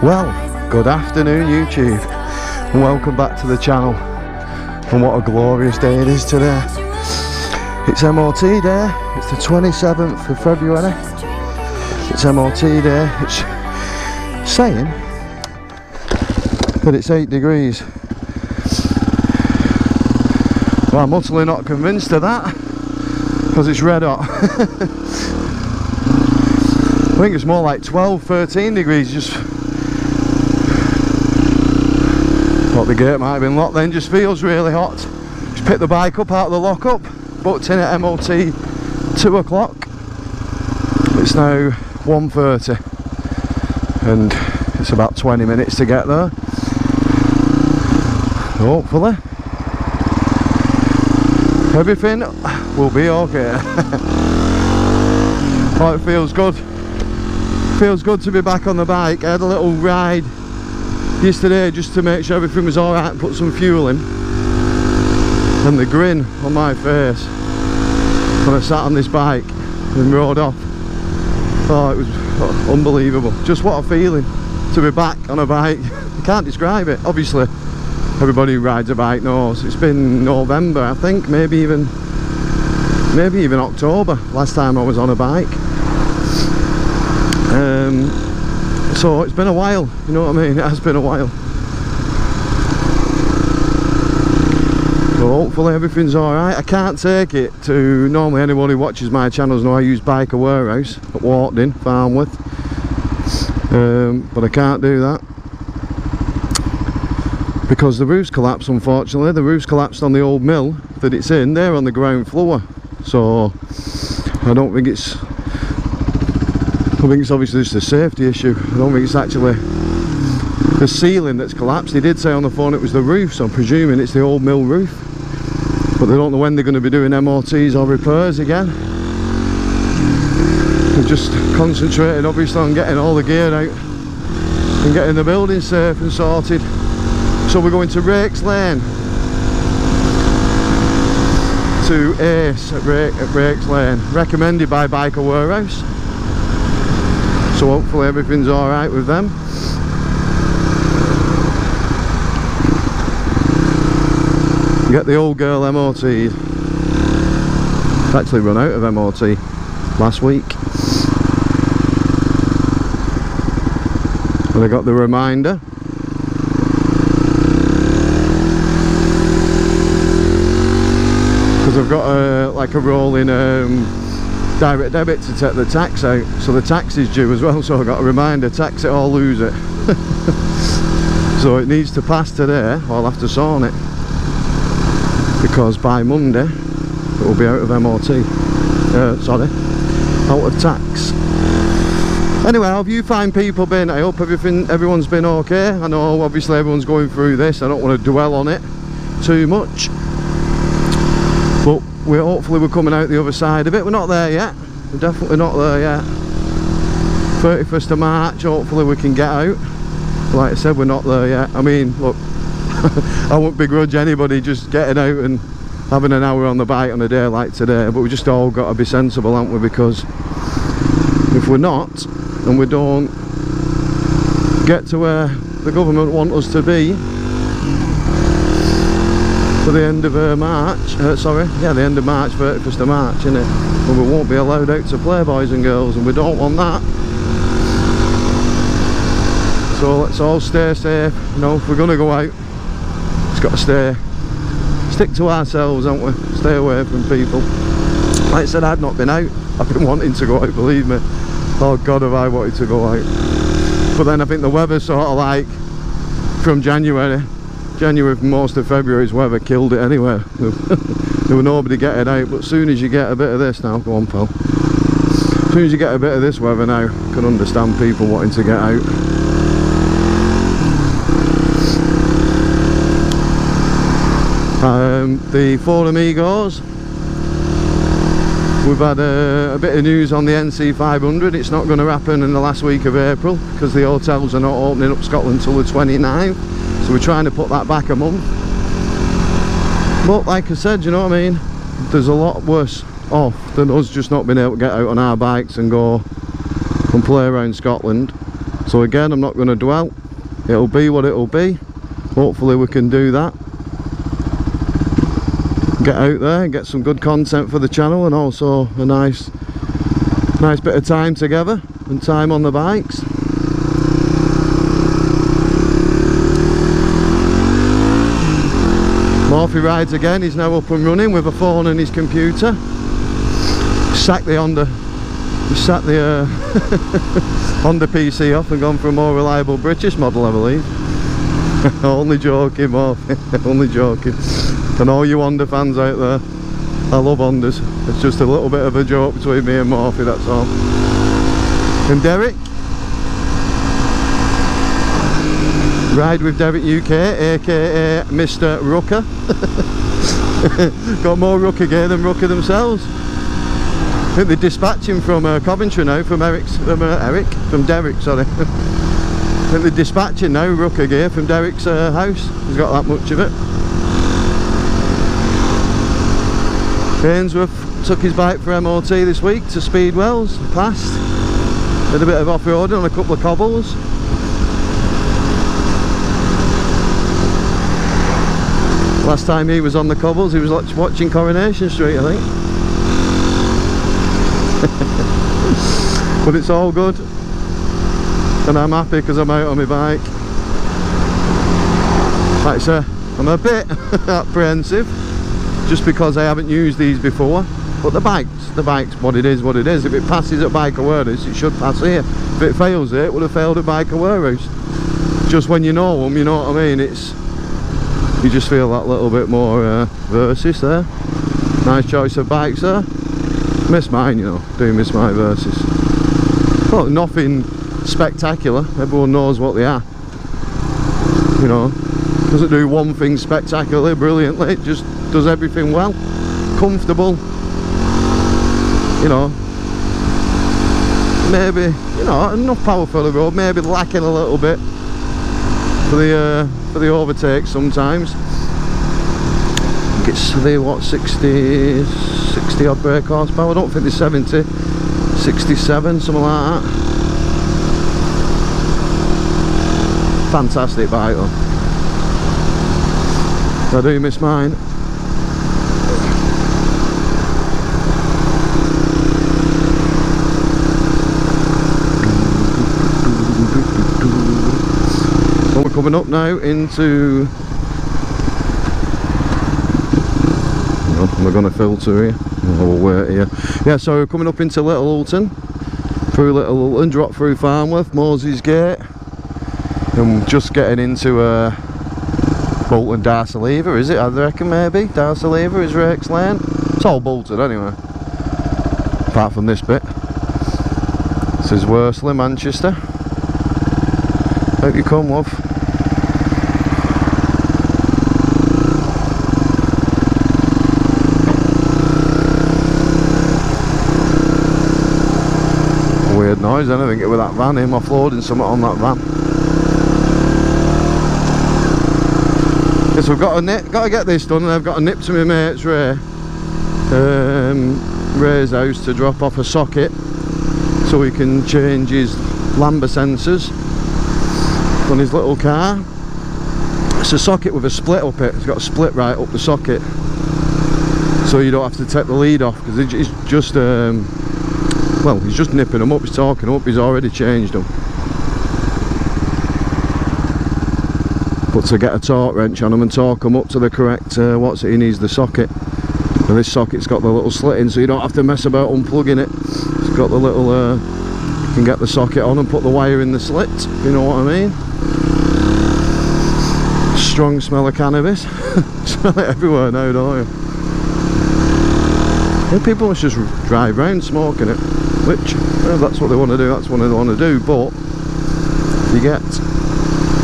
Well, good afternoon YouTube, and welcome back to the channel. And what a glorious day it is today. It's MOT day, it's the 27th of February. It's MOT day. It's saying that it's 8 degrees. Well, I'm utterly not convinced of that, because it's red hot. I think it's more like 12, 13 degrees. Just thought the gate might have been locked then. Just feels really hot. Just picked the bike up out of the lockup, booked in at MOT 2 o'clock. It's now 1:30 and it's about 20 minutes to get there. Hopefully everything will be okay. Oh, it feels good. Feels good to be back on the bike. I had a little ride yesterday just to make sure everything was alright and put some fuel in. And the grin on my face when I sat on this bike and rode off, oh, it was unbelievable. Just what a feeling to be back on a bike. You can't describe it. Obviously everybody who rides a bike knows. It's been November, I think, maybe even October last time I was on a bike. So it's been a while, you know what I mean? It has been a while. So hopefully everything's alright. I can't take it to, normally anyone who watches my channels know I use Biker Warehouse at Walkden, Farmworth. But I can't do that because the roof's collapsed, unfortunately. The roof's collapsed on the old mill that it's in. They're on the ground floor. So I don't think it's, I think it's obviously just a safety issue. I don't think it's actually the ceiling that's collapsed. They did say on the phone it was the roof, so I'm presuming it's the old mill roof. But they don't know when they're going to be doing MOTs or repairs again. They're just concentrating obviously on getting all the gear out and getting the building safe and sorted. So we're going to Rakes Lane, to Ace at Rakes Lane, recommended by Biker Warehouse. So hopefully everything's alright with them. Get the old girl MOT'd. Actually run out of MOT last week. And I got the reminder. Because I've got like a rolling direct debit to take the tax out, so the tax is due as well, so I got a reminder, tax it or lose it. So it needs to pass today, or I'll have to sign it, because by Monday it will be out of MOT, sorry, out of tax. Anyway, how have you find people been? I hope everyone's been okay. I know obviously everyone's going through this. I don't want to dwell on it too much, but hopefully we're coming out the other side of it. We're not there yet. We're definitely not there yet. 31st of March, hopefully we can get out. Like I said, we're not there yet. I mean, look, I won't begrudge anybody just getting out and having an hour on the bike on a day like today, but we just all got to be sensible, haven't we? Because if we're not, and we don't get to where the government want us to be for the end of March, the end of March, 31st of March, innit? But we won't be allowed out to play, boys and girls, and we don't want that. So let's all stay safe. You know, if we're going to go out, it's got to stick to ourselves, haven't we? Stay away from people. Like I said, I've not been out. I've been wanting to go out, believe me. Oh God, have I wanted to go out. But then I think the weather sort of like from January most of February's weather killed it anyway. There were nobody getting out, but as soon as you get a bit of this now, go on pal, as soon as you get a bit of this weather now, I can understand people wanting to get out. The Four Amigos, we've had a bit of news on the NC500. It's not going to happen in the last week of April because the hotels are not opening up Scotland until the 29th. So we're trying to put that back a month. But like I said, you know what I mean? There's a lot worse off than us just not being able to get out on our bikes and go and play around Scotland. So again, I'm not going to dwell. It'll be what it'll be. Hopefully we can do that, get out there and get some good content for the channel, and also a nice bit of time together and time on the bikes. Morphy rides again. He's now up and running with a phone and his computer. Sacked the Honda Honda PC off and gone for a more reliable British model, I believe. Only joking, Morphy. Only joking. And all you Honda fans out there, I love Hondas. It's just a little bit of a joke between me and Morphy, that's all. And Derek. Ride with Derek UK, aka Mr. Rucker. Got more Rucker gear than Rucker themselves. I think they're dispatching from Coventry now, from Derek, sorry. I think they're dispatching now Rucker gear from Derek's house. He's got that much of it. Ainsworth took his bike for MOT this week to Speedwells, passed. Did a bit of off-roading on a couple of cobbles. Last time he was on the cobbles, he was watching Coronation Street, I think. But it's all good, and I'm happy because I'm out on my bike. Like I say, I'm a bit apprehensive just because I haven't used these before, but the bike's what it is. If it passes at Bike Awareness, it should pass here. If it fails it would have failed at Bike Awareness. Just when you know them, you know what I mean, you just feel that little bit more Versys there. Nice choice of bikes there. Miss mine, you know, do miss my Versys. Well, nothing spectacular, everyone knows what they are, you know. Doesn't do one thing spectacularly brilliantly, it just does everything well. Comfortable, you know. Maybe, you know, enough power for the road, maybe lacking a little bit for the overtakes sometimes. I think it's the, what, 60 odd brake horsepower. I don't think there's 70, 67, something like that. Fantastic bike though. I do miss mine. So we're coming up now into... We're going to filter here. We'll wait here. Yeah, so we're coming up into Little Hulton. Through Little Hulton, drop through Farnworth, Moses Gate. And just getting into Bolton Darceleva, is it? I reckon maybe. Darceleva is Rake's Lane. It's all bolted anyway. Apart from this bit. This is Worsley, Manchester. Out you come, love. Weird noise, I think it was that van, him offloading something on that van. Yes, we've got to get this done, and I've got to nip to my mate's Ray's house to drop off a socket so he can change his lambda sensors on his little car. It's a socket with a split up it. It's got a split right up the socket, so you don't have to take the lead off, because it's just well, he's just nipping them up, he's torquing them up, he's already changed them. But to get a torque wrench on them and torque them up to the correct, he needs the socket. And this socket's got the little slit in, so you don't have to mess about unplugging it. It's got the little, you can get the socket on and put the wire in the slit, if you know what I mean. Strong smell of cannabis. Smell it everywhere now, don't you? Yeah, people must just drive around smoking it, which, well, that's what they want to do, that's what they want to do, but you get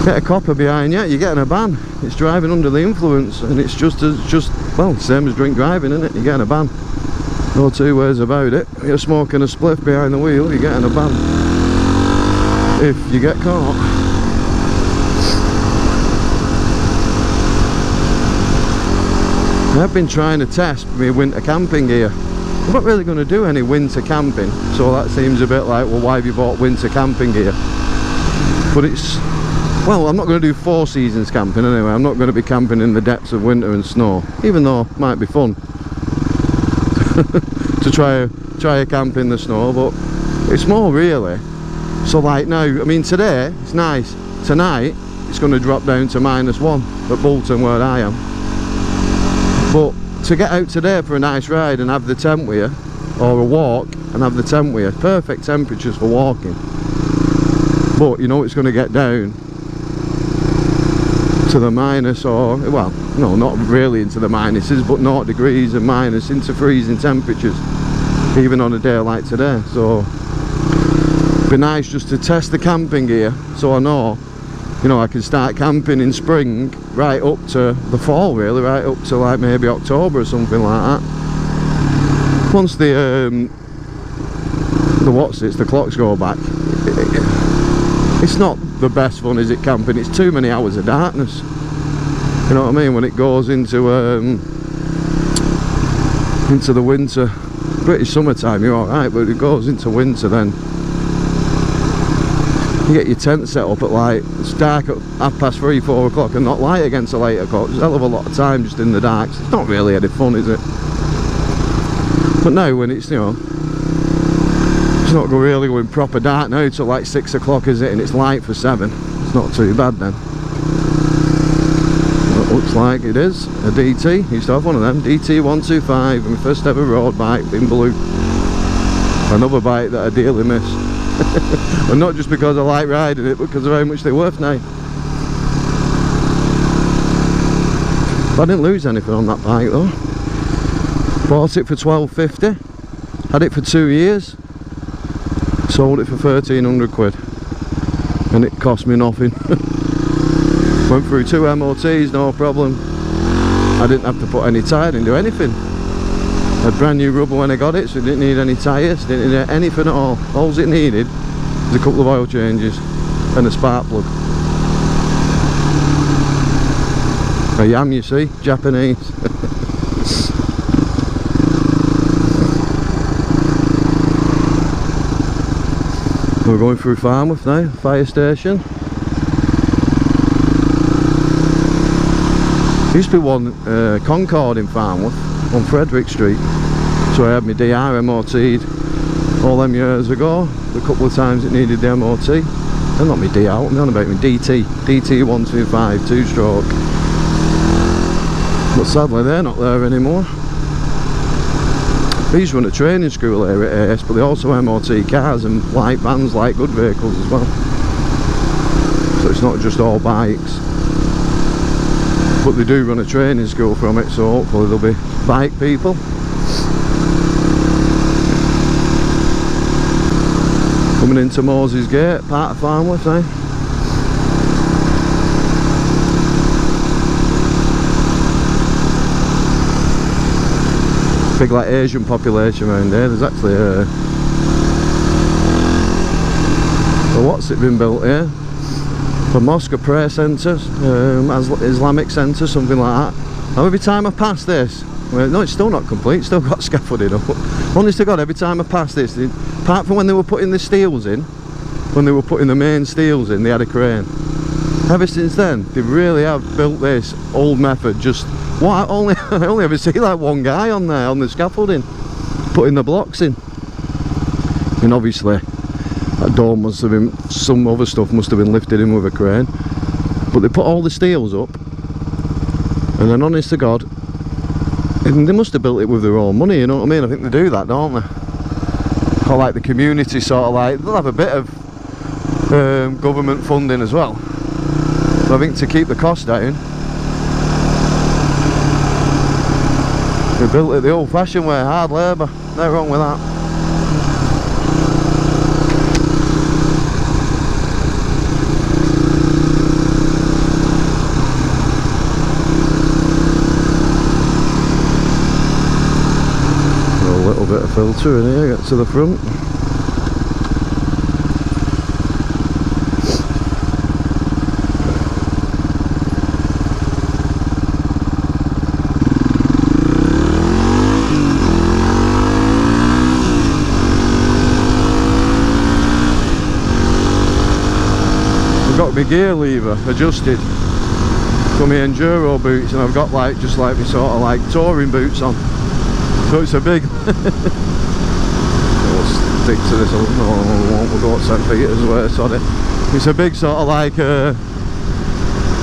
a copper behind you, you're getting a ban. It's driving under the influence, and it's well, same as drink driving, isn't it? You're getting a ban. No two ways about it. You're smoking a spliff behind the wheel, you're getting a ban. If you get caught. I've been trying to test my winter camping gear. I'm not really going to do any winter camping, so that seems a bit like, well, why have you bought winter camping gear? But it's, well, I'm not going to do 4 seasons camping anyway. I'm not going to be camping in the depths of winter and snow, even though it might be fun to try a camp in the snow, but it's more really, so like now, I mean today it's nice, tonight it's going to drop down to -1 at Bolton where I am, but to get out today for a nice ride and have the tent with you, or a walk and have the tent with you, perfect temperatures for walking, but you know it's going to get down to the minus, or well, no, not really into the minuses, but 0 degrees and minus, into freezing temperatures even on a day like today. So it'd be nice just to test the camping gear, so I know, you know, I can start camping in spring right up to the fall, really, right up to like maybe October or something like that. Once the the clocks go back, it's not the best fun, is it, camping? It's too many hours of darkness, you know what I mean? When it goes into the winter, British summertime you're alright, but it goes into winter, then you get your tent set up at like, it's dark at 3:30, 4 o'clock and not light again till 8 o'clock. There's a hell of a lot of time just in the dark. It's not really any fun, is it? But now when it's, you know, it's not really going proper dark now till like 6 o'clock, is it? And it's light for 7. It's not too bad then. Well, it looks like it is a DT. Used to have one of them, DT125, and my first ever road bike in blue. Another bike that I dearly miss. And not just because I like riding it, but because of how much they're worth now. But I didn't lose anything on that bike though. Bought it for £12.50, had it for 2 years, sold it for 1,300 quid, and it cost me nothing. Went through 2 MOTs, no problem. I didn't have to put any tyre, didn't do anything. I had brand new rubber when I got it, so it didn't need any tyres, didn't need anything at all. All it needed was a couple of oil changes and a spark plug. A Yam, you see, Japanese. We're going through Farmworth now, fire station. There used to be one Concord in Farmworth on Frederick Street, so I had my DR MOT'd all them years ago. The couple of times it needed the MOT. And not my DR, I'm on about my DT125 2-stroke. But sadly they're not there anymore. These run a training school here at AS, but they also MOT cars and light vans, light good vehicles as well. So it's not just all bikes. But they do run a training school from it, so hopefully there'll be bike people. Coming into Moses Gate, part of Farmworth now. Big like Asian population around here. There's actually a what's it been built here? A mosque, a prayer centre, Islamic centre, something like that. Now every time I pass this, well, no, it's still not complete, still got scaffolding up. Honest to God, every time I pass this, apart from when they were putting the steels in, when they were putting the main steels in, they had a crane. Ever since then, they really have built this old method. Just what I only ever see like one guy on there on the scaffolding, putting the blocks in. And obviously, that door must have been, some other stuff must have been lifted in with a crane. But they put all the steels up, and then honest to God, and they must have built it with their own money, you know what I mean? I think they do that, don't they? Or like the community sort of like, they'll have a bit of government funding as well. So I think to keep the cost down, they built it the old fashioned way, hard labour, no wrong with that. Bit of filter in here, get to the front. got my gear lever adjusted for my enduro boots, and I've got like just like my sort of like touring boots on, so it's a big we'll stick to this. No, we'll go at St. Peter's way, sorry. It's a big sort of like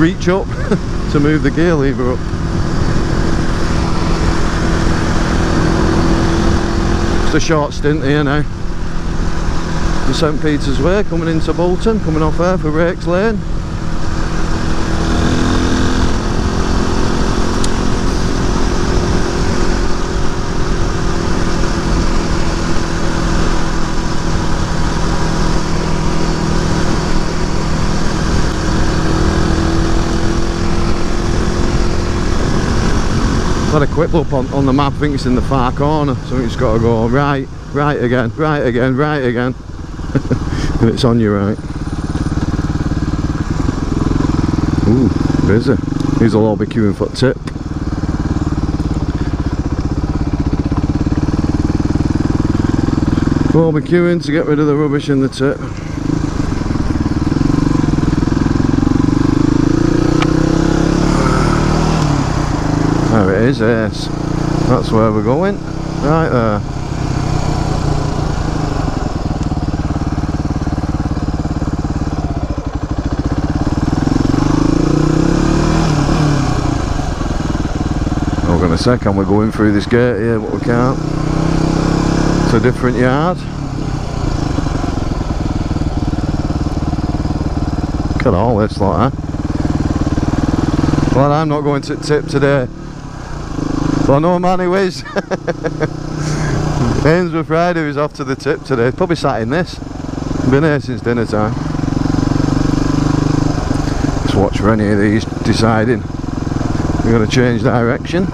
reach up to move the gear lever up. Just a short stint here now. The St. Peter's Way, coming into Bolton, coming off there for Rakes Lane. Had a quick look on the map. I think it's in the far corner, so it's got to go right, right again, right again, right again. And it's on your right. Ooh, busy. These will all be queuing for tip. We'll all be queuing to get rid of the rubbish in the tip. There it is, yes. That's where we're going. Right there. I'm going to say, can we go in through this gate here? But we can't. It's a different yard. Look at all this like that. Well, I'm not going to tip today. Well, no man who is. Ainsworth Rider is off to the tip today. Probably sat in this. Been here since dinner time. Just watch for any of these deciding we're going to change direction.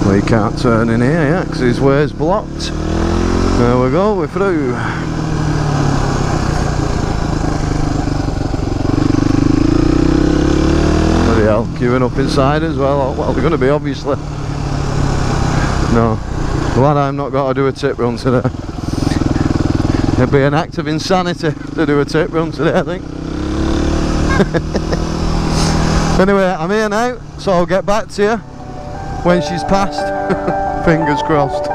Well, you can't turn in here yet because his way's blocked. There we go, we're through. Queuing up inside as well. Well, they're going to be, obviously. No, glad I'm not got to do a tip run today. It'd be an act of insanity to do a tip run today, I think. Anyway, I'm here now, so I'll get back to you when she's passed. Fingers crossed.